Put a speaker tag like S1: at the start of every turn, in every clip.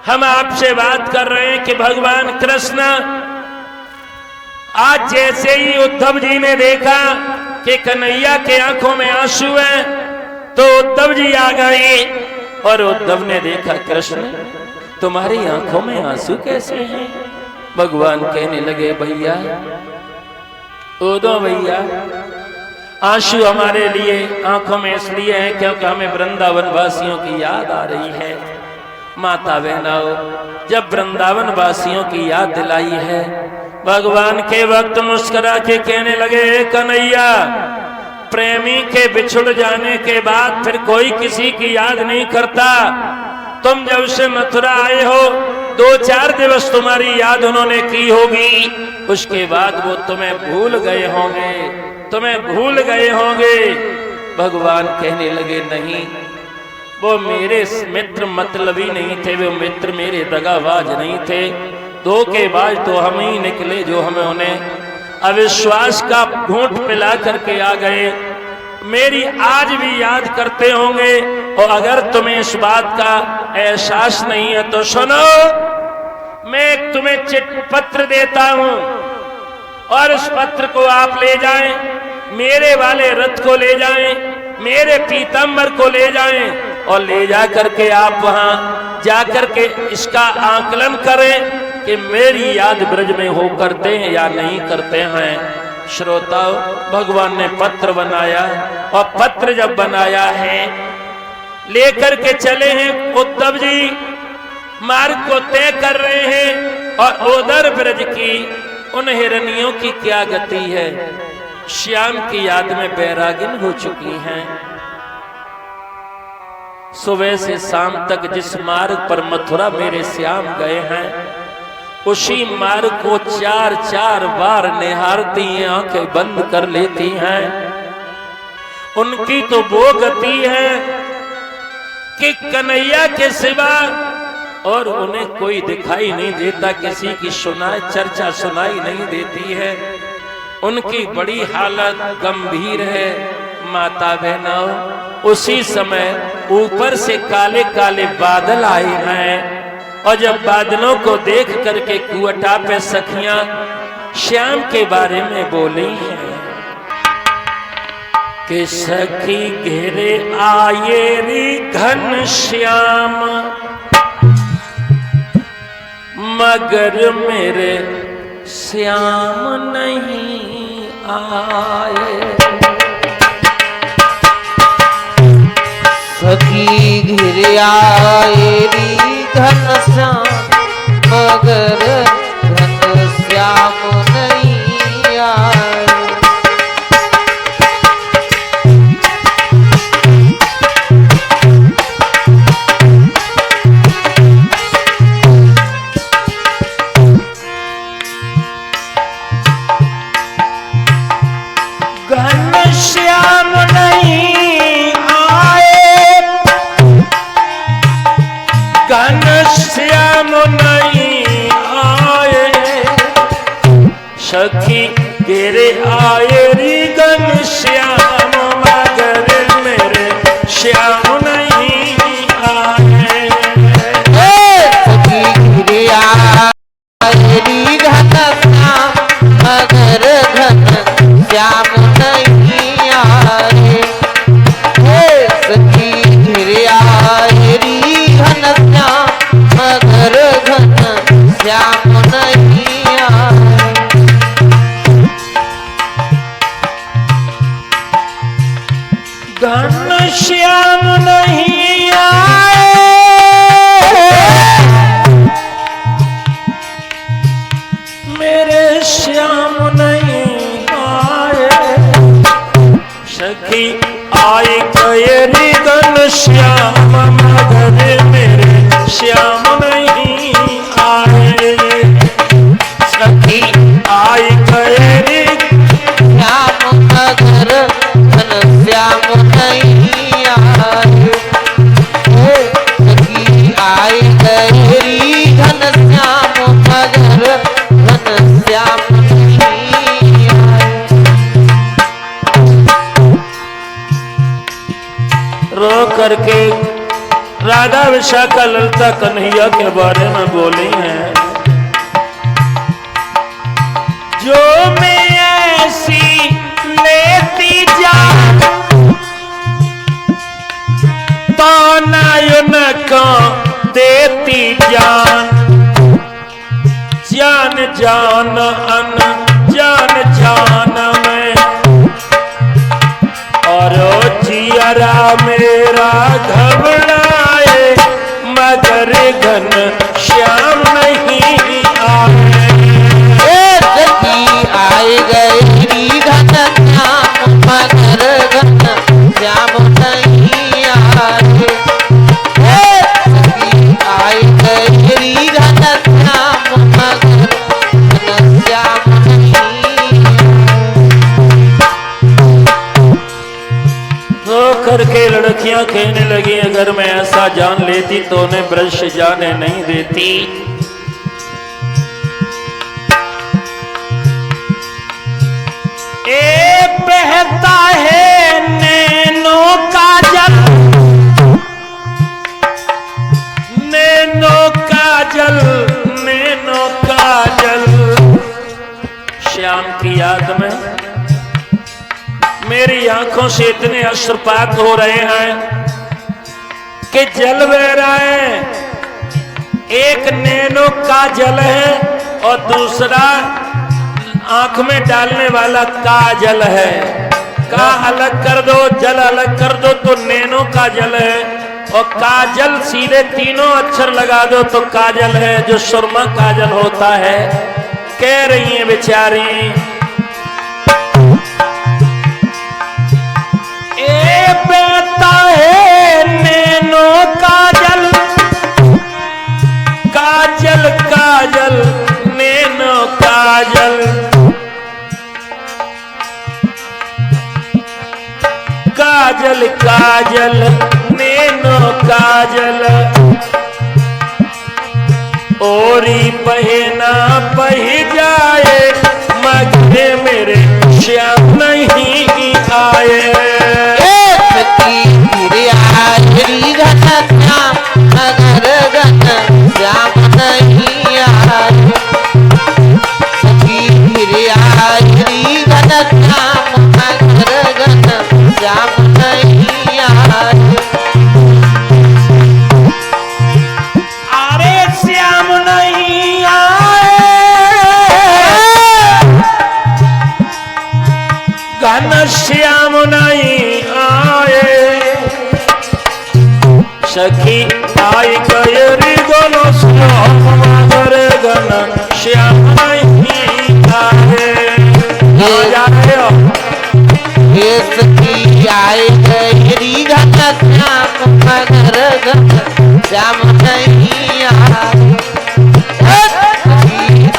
S1: हम आपसे बात कर रहे हैं कि भगवान कृष्ण आज जैसे ही उद्धव जी ने देखा कि कन्हैया के आंखों में आंसू है तो उद्धव जी आ गए और उद्धव ने देखा कृष्ण तुम्हारी आंखों में आंसू कैसे हैं? भगवान कहने लगे भैया उद्धव भैया आंसू हमारे लिए आंखों में इसलिए है क्योंकि हमें वृंदावन वासियों की याद आ रही है। माता बहनाओ जब वृंदावन वासियों की याद दिलाई है भगवान के वक्त मुस्कुरा के कहने लगे कन्हैया प्रेमी के बिछुड़ जाने के बाद फिर कोई किसी की याद नहीं करता। तुम जब से मथुरा आए हो 2-4 दिवस तुम्हारी याद उन्होंने की होगी, उसके बाद वो तुम्हें भूल गए होंगे। भगवान कहने लगे नहीं वो मेरे मित्र मतलबी नहीं थे, वो मित्र मेरे दगाबाज नहीं थे, धोखेबाज तो हम ही निकले जो हमें उन्हें अविश्वास का घूंट पिला करके आ गए। मेरी आज भी याद करते होंगे और अगर तुम्हें इस बात का एहसास नहीं है तो सुनो, मैं तुम्हें पत्र देता हूं और उस पत्र को आप ले जाएं, मेरे वाले रथ को ले जाएं, मेरे पीतांबर को ले जाएं और ले जा करके आप वहां जाकर के इसका आकलन करें कि मेरी याद ब्रज में हो करते हैं या नहीं करते हैं। श्रोताओ भगवान ने पत्र बनाया और पत्र जब बनाया है लेकर के चले हैं उद्धव जी मार्ग को तय कर रहे हैं और उधर ब्रज की उन हिरनियों की क्या गति है, श्याम की याद में बैरागिन हो चुकी हैं। सुबह से शाम तक जिस मार्ग पर मथुरा मेरे श्याम गए हैं उसी मार्ग को 4-4 बार निहारती आंखें बंद कर लेती हैं। उनकी तो वो गति है कि कन्हैया के सिवा और उन्हें कोई दिखाई नहीं देता, किसी की चर्चा सुनाई नहीं देती है। उनकी बड़ी हालत गंभीर है। माता बहनों उसी समय ऊपर से काले काले बादल आए हैं और जब बादलों को देख करके कुआटा पे सखियां श्याम के बारे में बोली हैं कि सखी घेरे आए री घन श्याम मगर मेरे श्याम नहीं आए।
S2: सखी घेरे आए री घन श्याम मगर घन श्याम नहीं आए।
S1: घन श्याम नहीं घनश्याम नहीं आए। सखी घेरे आए री घनश्याम मगर मेरे श्याम नहीं आए।
S2: सखी घेरे आए री घनश्याम मगर घनश्याम नहीं आए। सखी घेरे आए री घनश्याम मगर घनश्याम नहीं आए।
S1: घनश्याम नहीं आए। मेरे श्याम नहीं आए। सखी आए गए री घनश्याम मगर मेरे श्याम नहीं आए। सखी आए गए री
S2: श्याम मगर घनश्याम नहीं आए। सखी आए गए री घनश्याम मगर घनश्याम नहीं आए।
S1: रो करके राधा शाखा ललता कन्हैया के बारे में बोली है, जो मैं ऐसी लेती जान तो नयन को देती जान, जान जान अन जान जान में, और जियरा मेरा घबराए मगर घन श्याम नहीं आए।
S2: आए गए घन श्याम मगर घन श्याम नहीं आए। आए गए घन श्याम मगर घन श्याम नहीं।
S1: रो करके लड़कियां कहने लगी, अगर मैं ऐसा जान लेती तो उन्हें ब्रश जाने नहीं देती। ए बहता है नैनों का जल, नैनों का जल, नैनों का जल, श्याम की याद में मेरी आंखों से इतने अश्रुपात हो रहे हैं कि जल बह रहा है। एक नैनों का जल है और दूसरा आंख में डालने वाला काजल है। का अलग कर दो, जल अलग कर दो तो नैनों का जल है, और काजल सीधे तीनों अक्षर लगा दो तो काजल है, जो सुरमा काजल होता है। कह रही है बेचारी, ए बहता है नैनों का जल, काजल काजल नैनों काजल, काजल काजल नैनों काजल, ओरी पहना पह जाए मगर मेरे श्याम नहीं आए।
S2: घन श्याम मगर घन श्याम नहीं आए। घन श्याम मगर घन श्याम नहीं आए।
S1: अरे श्याम नहीं आए, घन श्याम नहीं आए, सखी आई गयरी दोनों श्याम मगर घन श्याम नहीं आए।
S2: सखी आए गयरी घन श्याम मगर घन श्याम नहीं आए।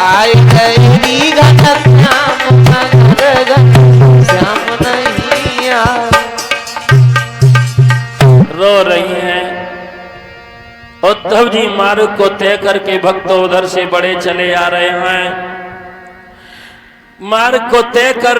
S2: आए गयरी घन श्याम मगर घन श्याम नहीं आए।
S1: रो रही हैं। उद्धव जी मार्ग को तय करके भक्त उधर से बड़े चले आ रहे हैं। मार्ग को तय कर